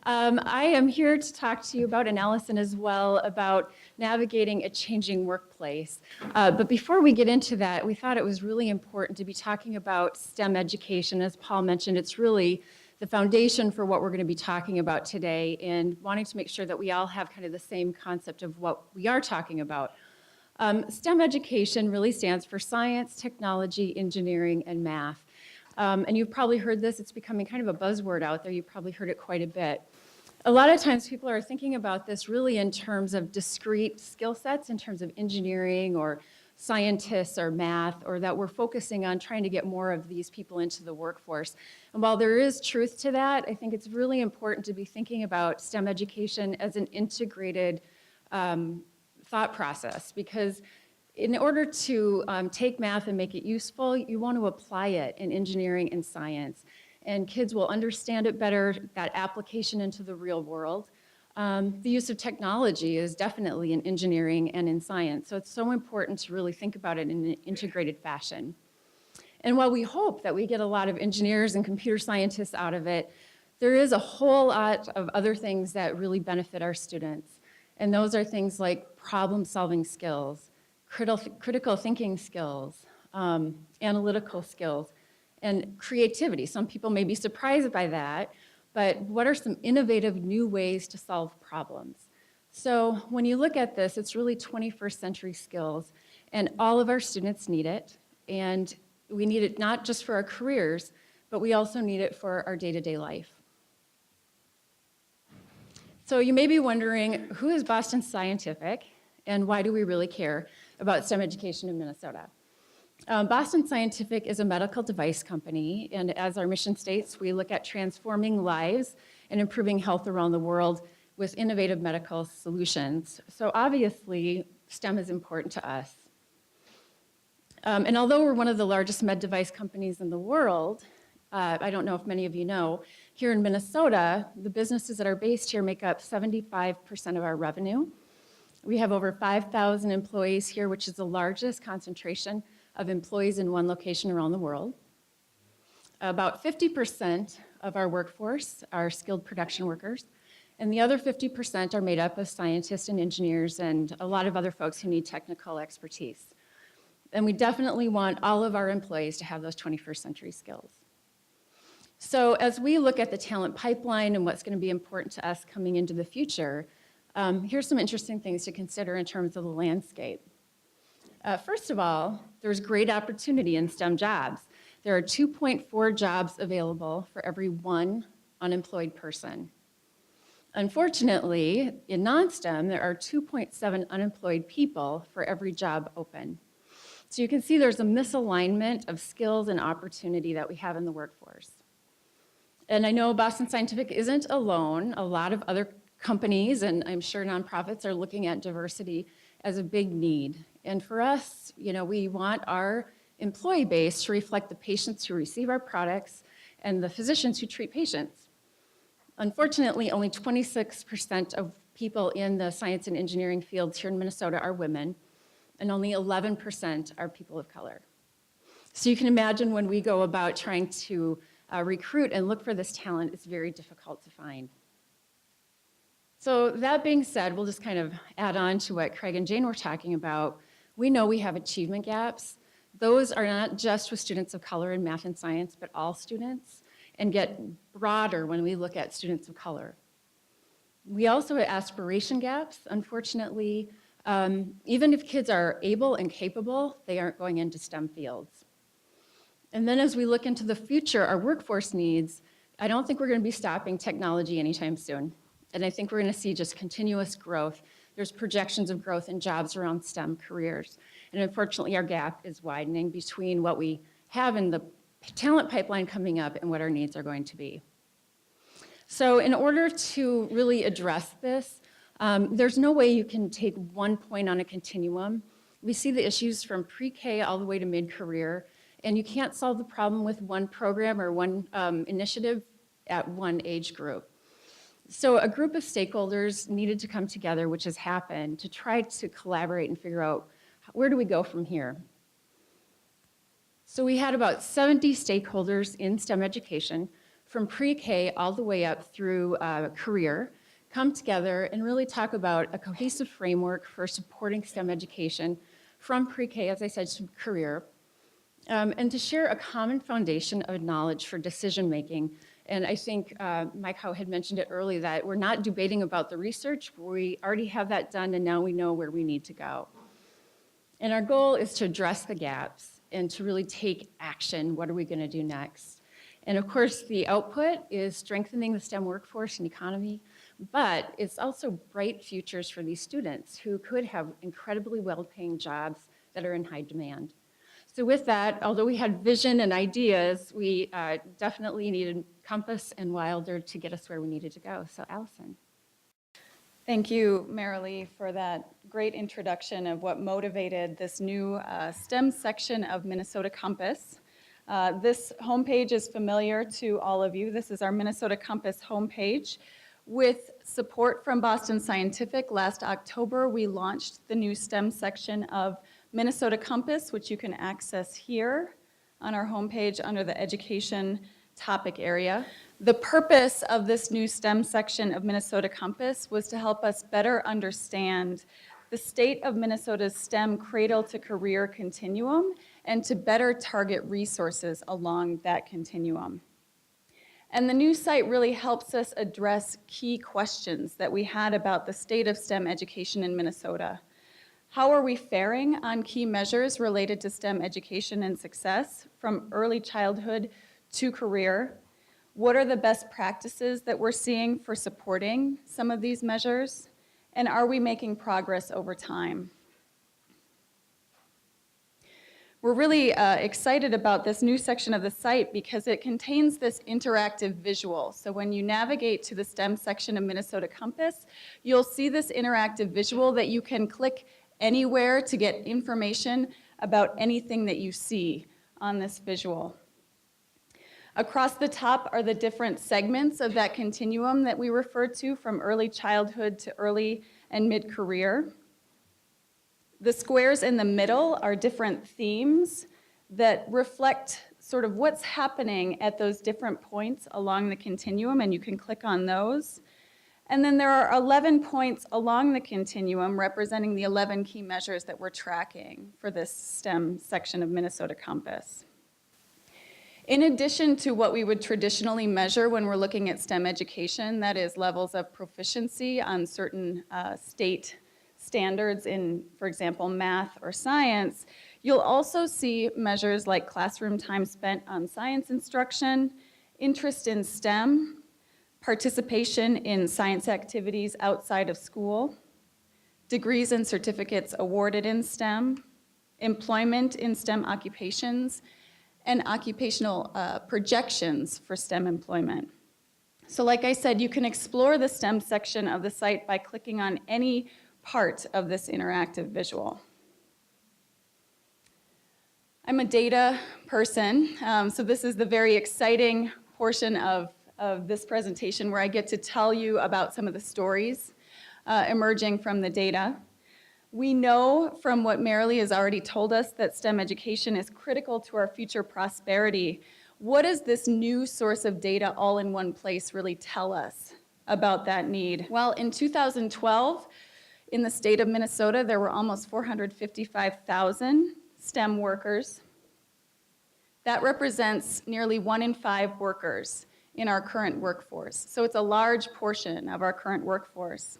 I am here to talk to you about, and Allison as well, about navigating a changing workplace. But before we get into that, we thought it was really important to be talking about STEM education. As Paul mentioned, it's really the foundation for what we're going to be talking about today, and wanting to make sure that we all have kind of the same concept of what we are talking about. STEM education really stands for science, technology, engineering, and math. And you've probably heard this, it's becoming kind of a buzzword out there. You've probably heard it quite a bit. A lot of times people are thinking about this really in terms of discrete skill sets, in terms of engineering or scientists or math, or that we're focusing on trying to get more of these people into the workforce. And while there is truth to that, I think it's really important to be thinking about STEM education as an integrated thought process, because in order to take math and make it useful, you want to apply it in engineering and science. And kids will understand it better, that application into the real world. The use of technology is definitely in engineering and in science. So it's so important to really think about it in an integrated fashion. And while we hope that we get a lot of engineers and computer scientists out of it, there is a whole lot of other things that really benefit our students. And those are things like problem-solving skills, critical thinking skills, analytical skills, and creativity. Some people may be surprised by that, but what are some innovative new ways to solve problems? So when you look at this, it's really 21st century skills, and all of our students need it, and we need it not just for our careers, but we also need it for our day-to-day life. So you may be wondering, who is Boston Scientific, and why do we really care about STEM education in Minnesota? Boston Scientific is a medical device company, and as our mission states, we look at transforming lives and improving health around the world with innovative medical solutions. So obviously, STEM is important to us. And although we're one of the largest med device companies in the world, I don't know if many of you know, here in Minnesota, the businesses that are based here make up 75% of our revenue. We have over 5,000 employees here, which is the largest concentration of employees in one location around the world. About 50% of our workforce are skilled production workers, and the other 50% are made up of scientists and engineers and a lot of other folks who need technical expertise. And we definitely want all of our employees to have those 21st century skills. So as we look at the talent pipeline and what's going to be important to us coming into the future, here's some interesting things to consider in terms of the landscape. First of all, there's great opportunity in STEM jobs. There are 2.4 jobs available for every one unemployed person. Unfortunately, in non-STEM, there are 2.7 unemployed people for every job open. So you can see there's a misalignment of skills and opportunity that we have in the workforce. And I know Boston Scientific isn't alone. A lot of other companies, and I'm sure nonprofits, are looking at diversity as a big need. And for us, we want our employee base to reflect the patients who receive our products and the physicians who treat patients. Unfortunately, only 26% of people in the science and engineering fields here in Minnesota are women, and only 11% are people of color. So you can imagine when we go about trying to recruit and look for this talent, it's very difficult to find. So that being said, we'll just kind of add on to what Craig and Jane were talking about. We know we have achievement gaps. Those are not just with students of color in math and science, but all students, and get broader when we look at students of color. We also have aspiration gaps. Unfortunately, even if kids are able and capable, they aren't going into STEM fields. And then as we look into the future, our workforce needs, I don't think we're going to be stopping technology anytime soon. And I think we're going to see just continuous growth. There's projections of growth in jobs around STEM careers. And unfortunately, our gap is widening between what we have in the talent pipeline coming up and what our needs are going to be. So in order to really address this, there's no way you can take one point on a continuum. We see the issues from pre-K all the way to mid-career, and you can't solve the problem with one program or one initiative at one age group. So a group of stakeholders needed to come together, which has happened, to try to collaborate and figure out where do we go from here. So we had about 70 stakeholders in STEM education from pre-K all the way up through career come together and really talk about a cohesive framework for supporting STEM education from pre-K, as I said, to career, and to share a common foundation of knowledge for decision making. And I think Mike Howe had mentioned it earlier that we're not debating about the research. We already have that done, and now we know where we need to go. And our goal is to address the gaps and to really take action. What are we going to do next? And of course, the output is strengthening the STEM workforce and economy, but it's also bright futures for these students who could have incredibly well-paying jobs that are in high demand. So with that, although we had vision and ideas, we definitely needed Compass and Wilder to get us where we needed to go. So Allison. Thank you, Marilee, for that great introduction of what motivated this new STEM section of Minnesota Compass. This homepage is familiar to all of you. This is our Minnesota Compass homepage. With support from Boston Scientific, last October, we launched the new STEM section of Minnesota Compass, which you can access here on our homepage under the education topic area. The purpose of this new STEM section of Minnesota Compass was to help us better understand the state of Minnesota's STEM cradle-to-career continuum and to better target resources along that continuum. And the new site really helps us address key questions that we had about the state of STEM education in Minnesota. How are we faring on key measures related to STEM education and success from early childhood to career? What are the best practices that we're seeing for supporting some of these measures? And are we making progress over time? We're really excited about this new section of the site because it contains this interactive visual. So when you navigate to the STEM section of Minnesota Compass, you'll see this interactive visual that you can click anywhere to get information about anything that you see on this visual. Across the top are the different segments of that continuum that we refer to from early childhood to early and mid-career. The squares in the middle are different themes that reflect sort of what's happening at those different points along the continuum, and you can click on those. And then there are 11 points along the continuum representing the 11 key measures that we're tracking for this STEM section of Minnesota Compass. In addition to what we would traditionally measure when we're looking at STEM education, that is levels of proficiency on certain state standards in, for example, math or science, you'll also see measures like classroom time spent on science instruction, interest in STEM, participation in science activities outside of school, degrees and certificates awarded in STEM, employment in STEM occupations, and occupational projections for STEM employment. So like I said, you can explore the STEM section of the site by clicking on any part of this interactive visual. I'm a data person, so this is the very exciting portion of this presentation where I get to tell you about some of the stories emerging from the data. We know from what Marilee has already told us that STEM education is critical to our future prosperity. What does this new source of data all in one place really tell us about that need? Well, in 2012, in the state of Minnesota, there were almost 455,000 STEM workers. That represents nearly 1 in 5 workers in our current workforce. So it's a large portion of our current workforce.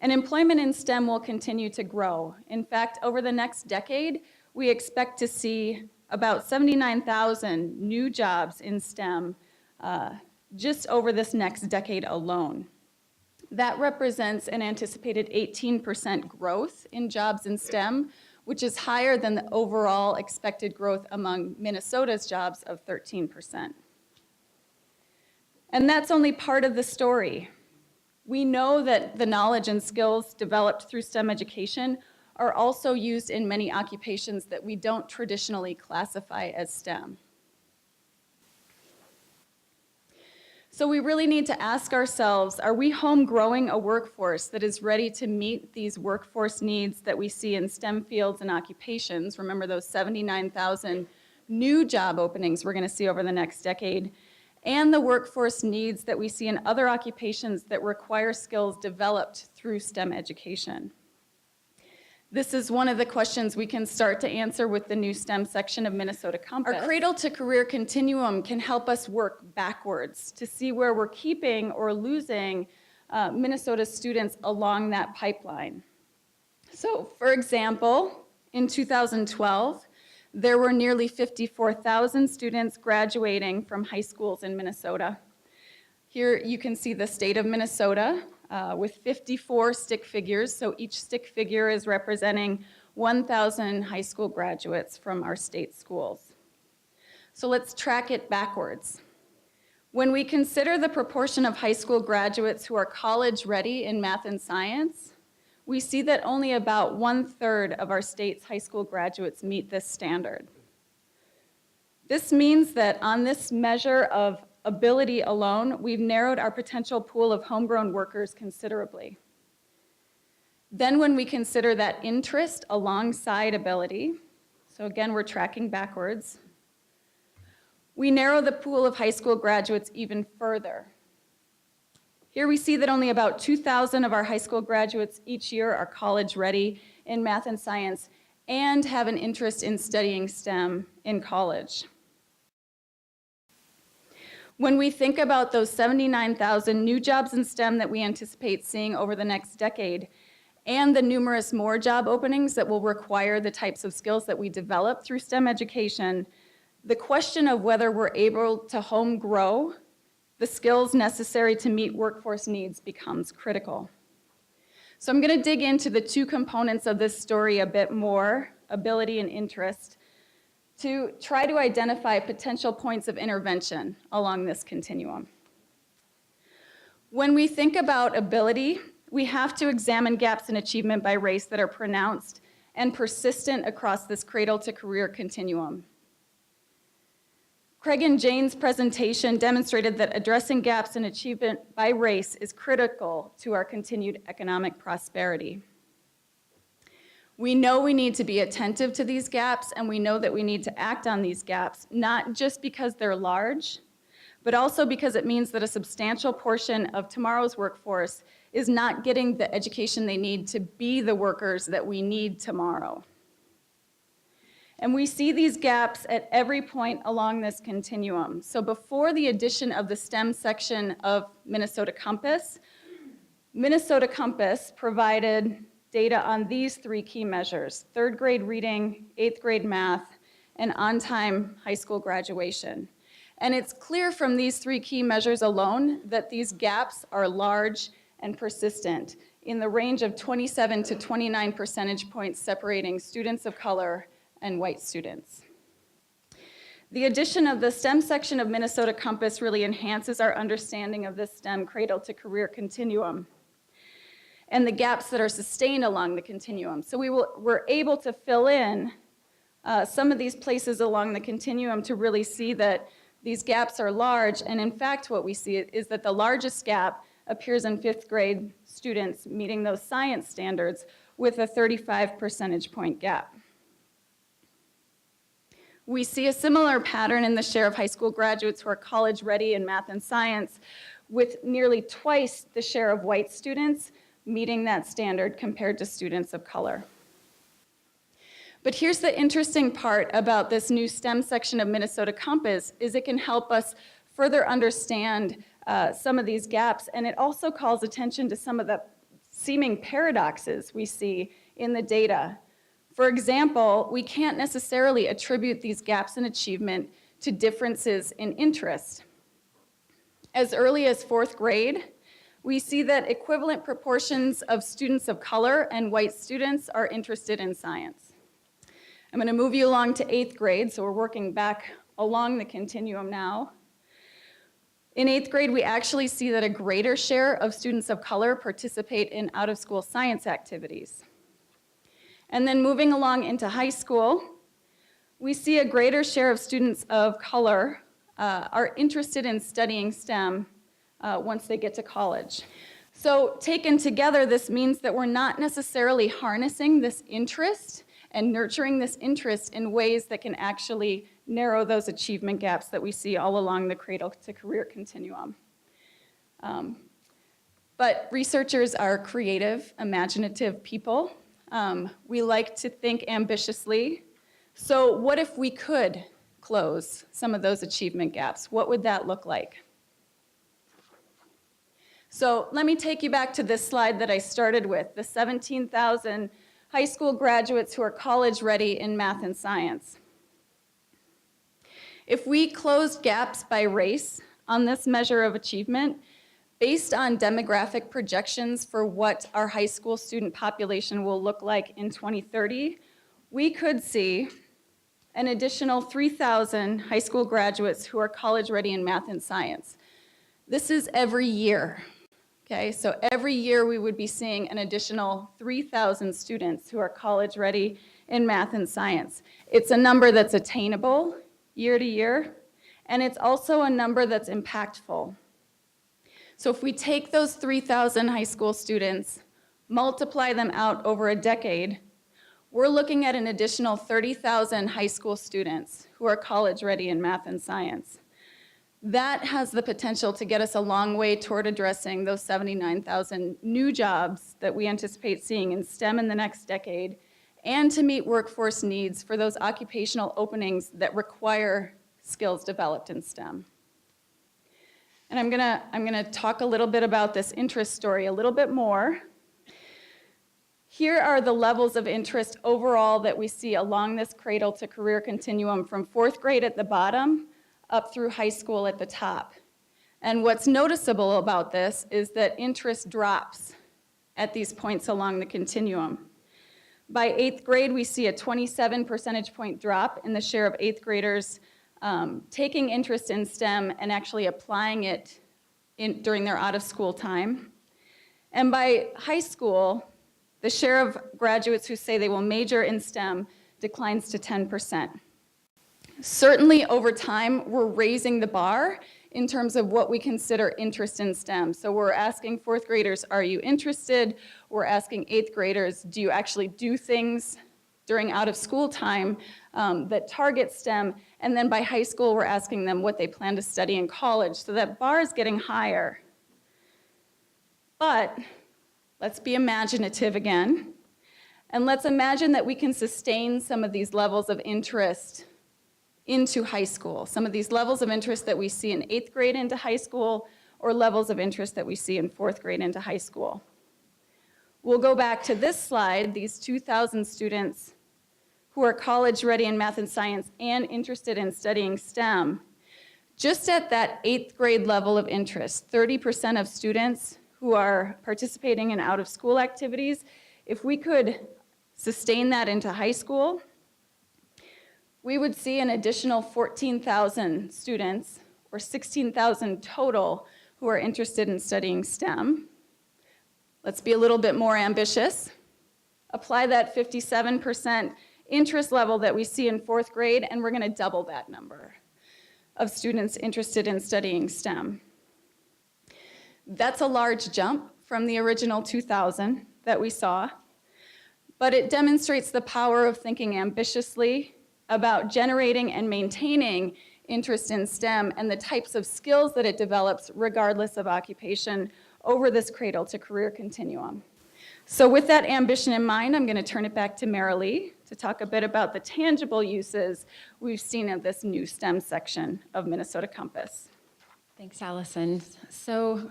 And employment in STEM will continue to grow. In fact, over the next decade, we expect to see about 79,000 new jobs in STEM just over this next decade alone. That represents an anticipated 18% growth in jobs in STEM, which is higher than the overall expected growth among Minnesota's jobs of 13%. And that's only part of the story. We know that the knowledge and skills developed through STEM education are also used in many occupations that we don't traditionally classify as STEM. So we really need to ask ourselves, are we home growing a workforce that is ready to meet these workforce needs that we see in STEM fields and occupations? Remember those 79,000 new job openings we're going to see over the next decade. and the workforce needs that we see in other occupations that require skills developed through STEM education. This is one of the questions we can start to answer with the new STEM section of Minnesota Compass. Our cradle-to-career continuum can help us work backwards to see where we're keeping or losing Minnesota students along that pipeline. So, for example, in 2012, there were nearly 54,000 students graduating from high schools in Minnesota. Here you can see the state of Minnesota with 54 stick figures. So each stick figure is representing 1,000 high school graduates from our state schools. So let's track it backwards. When we consider the proportion of high school graduates who are college ready in math and science, we see that only about 1/3 of our state's high school graduates meet this standard. This means that on this measure of ability alone, we've narrowed our potential pool of homegrown workers considerably. Then when we consider that interest alongside ability, so again, we're tracking backwards, we narrow the pool of high school graduates even further. Here we see that only about 2,000 of our high school graduates each year are college ready in math and science and have an interest in studying STEM in college. When we think about those 79,000 new jobs in STEM that we anticipate seeing over the next decade, and the numerous more job openings that will require the types of skills that we develop through STEM education, the question of whether we're able to home grow the skills necessary to meet workforce needs becomes critical. So I'm going to dig into the two components of this story a bit more, ability and interest, to try to identify potential points of intervention along this continuum. When we think about ability, we have to examine gaps in achievement by race that are pronounced and persistent across this cradle-to-career continuum. Craig and Jane's presentation demonstrated that addressing gaps in achievement by race is critical to our continued economic prosperity. We know we need to be attentive to these gaps, and we know that we need to act on these gaps, not just because they're large, but also because it means that a substantial portion of tomorrow's workforce is not getting the education they need to be the workers that we need tomorrow. And we see these gaps at every point along this continuum. So before the addition of the STEM section of Minnesota Compass provided data on these three key measures: third grade reading, eighth grade math, and on-time high school graduation. And it's clear from these three key measures alone that these gaps are large and persistent, in the range of 27 to 29 percentage points separating students of color and white students. The addition of the STEM section of Minnesota Compass really enhances our understanding of this STEM cradle-to-career continuum and the gaps that are sustained along the continuum. So we're able to fill in some of these places along the continuum to really see that these gaps are large, and in fact what we see is that the largest gap appears in fifth grade students meeting those science standards with a 35 percentage point gap. We see a similar pattern in the share of high school graduates who are college ready in math and science, with nearly twice the share of white students meeting that standard compared to students of color. But here's the interesting part about this new STEM section of Minnesota Compass, is it can help us further understand some of these gaps, and it also calls attention to some of the seeming paradoxes we see in the data. For example, we can't necessarily attribute these gaps in achievement to differences in interest. As early as fourth grade, we see that equivalent proportions of students of color and white students are interested in science. I'm going to move you along to eighth grade, so we're working back along the continuum now. In eighth grade, we actually see that a greater share of students of color participate in out-of-school science activities. And then moving along into high school, we see a greater share of students of color are interested in studying STEM once they get to college. So taken together, this means that we're not necessarily harnessing this interest and nurturing this interest in ways that can actually narrow those achievement gaps that we see all along the cradle-to-career continuum. But researchers are creative, imaginative people. We like to think ambitiously. So what if we could close some of those achievement gaps? What would that look like? So let me take you back to this slide that I started with, the 17,000 high school graduates who are college ready in math and science. If we closed gaps by race on this measure of achievement, based on demographic projections for what our high school student population will look like in 2030, we could see an additional 3,000 high school graduates who are college ready in math and science. This is every year. Okay, so every year we would be seeing an additional 3,000 students who are college ready in math and science. It's a number that's attainable year to year, and it's also a number that's impactful. So if we take those 3,000 high school students, multiply them out over a decade, we're looking at an additional 30,000 high school students who are college ready in math and science. That has the potential to get us a long way toward addressing those 79,000 new jobs that we anticipate seeing in STEM in the next decade, and to meet workforce needs for those occupational openings that require skills developed in STEM. And I'm gonna talk a little bit about this interest story a little bit more. Here are the levels of interest overall that we see along this cradle-to-career continuum from 4th grade at the bottom up through high school at the top. And what's noticeable about this is that interest drops at these points along the continuum. By 8th grade, we see a 27 percentage point drop in the share of 8th graders taking interest in STEM and actually applying it during their out-of-school time. And by high school, the share of graduates who say they will major in STEM declines to 10%. Certainly over time, we're raising the bar in terms of what we consider interest in STEM. So we're asking 4th graders, are you interested? We're asking 8th graders, do you actually do things during out-of-school time that target STEM? And then by high school, we're asking them what they plan to study in college. So that bar is getting higher. But let's be imaginative again. And let's imagine that we can sustain some of these levels of interest into high school, some of these levels of interest that we see in 8th grade into high school, or levels of interest that we see in 4th grade into high school. We'll go back to this slide, these 2,000 students who are college ready in math and science and interested in studying STEM. Just at that 8th grade level of interest, 30% of students who are participating in out-of-school activities, if we could sustain that into high school, we would see an additional 14,000 students, or 16,000 total, who are interested in studying STEM. Let's be a little bit more ambitious. Apply that 57% interest level that we see in 4th grade, and we're going to double that number of students interested in studying STEM. That's a large jump from the original 2,000 that we saw, but it demonstrates the power of thinking ambitiously about generating and maintaining interest in STEM and the types of skills that it develops regardless of occupation over this cradle-to-career continuum. So with that ambition in mind, I'm going to turn it back to Marilee to talk a bit about the tangible uses we've seen of this new STEM section of Minnesota Compass. Thanks, Allison. So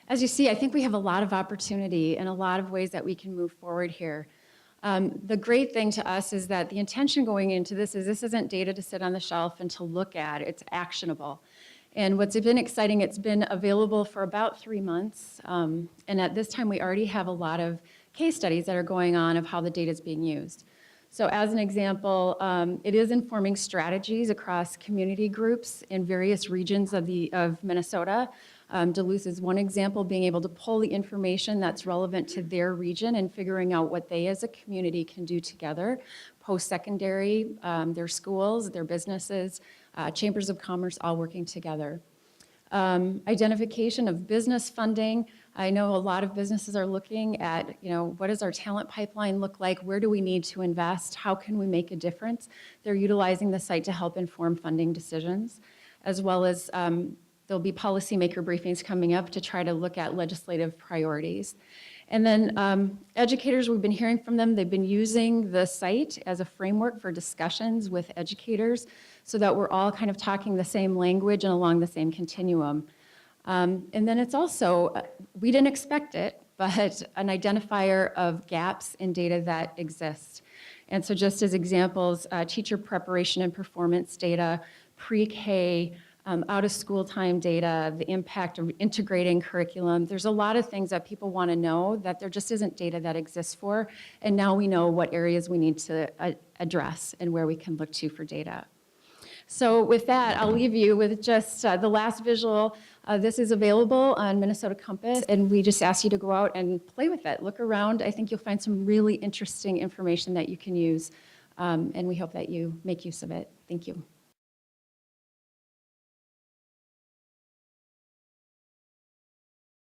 as you see, I think we have a lot of opportunity and a lot of ways that we can move forward here. The great thing to us is that the intention going into this isn't data to sit on the shelf and to look at, it's actionable. And what's been exciting, it's been available for about 3 months, and at this time we already have a lot of case studies that are going on of how the data is being used. So as an example, it is informing strategies across community groups in various regions of Minnesota. Duluth is one example, being able to pull the information that's relevant to their region and figuring out what they as a community can do together. Post-secondary, their schools, their businesses, chambers of commerce, all working together. Identification of business funding. I know a lot of businesses are looking at, what does our talent pipeline look like? Where do we need to invest? How can we make a difference? They're utilizing the site to help inform funding decisions, as well as there'll be policymaker briefings coming up to try to look at legislative priorities. And then educators, we've been hearing from them. They've been using the site as a framework for discussions with educators so that we're all kind of talking the same language and along the same continuum. And then it's also, we didn't expect it, but an identifier of gaps in data that exist. And so just as examples, teacher preparation and performance data, pre-K, out-of-school time data, the impact of integrating curriculum. There's a lot of things that people want to know that there just isn't data that exists for, and now we know what areas we need to address and where we can look to for data. So with that, I'll leave you with just the last visual. This is available on Minnesota Compass, and we just ask you to go out and play with it. Look around. I think you'll find some really interesting information that you can use, and we hope that you make use of it. Thank you.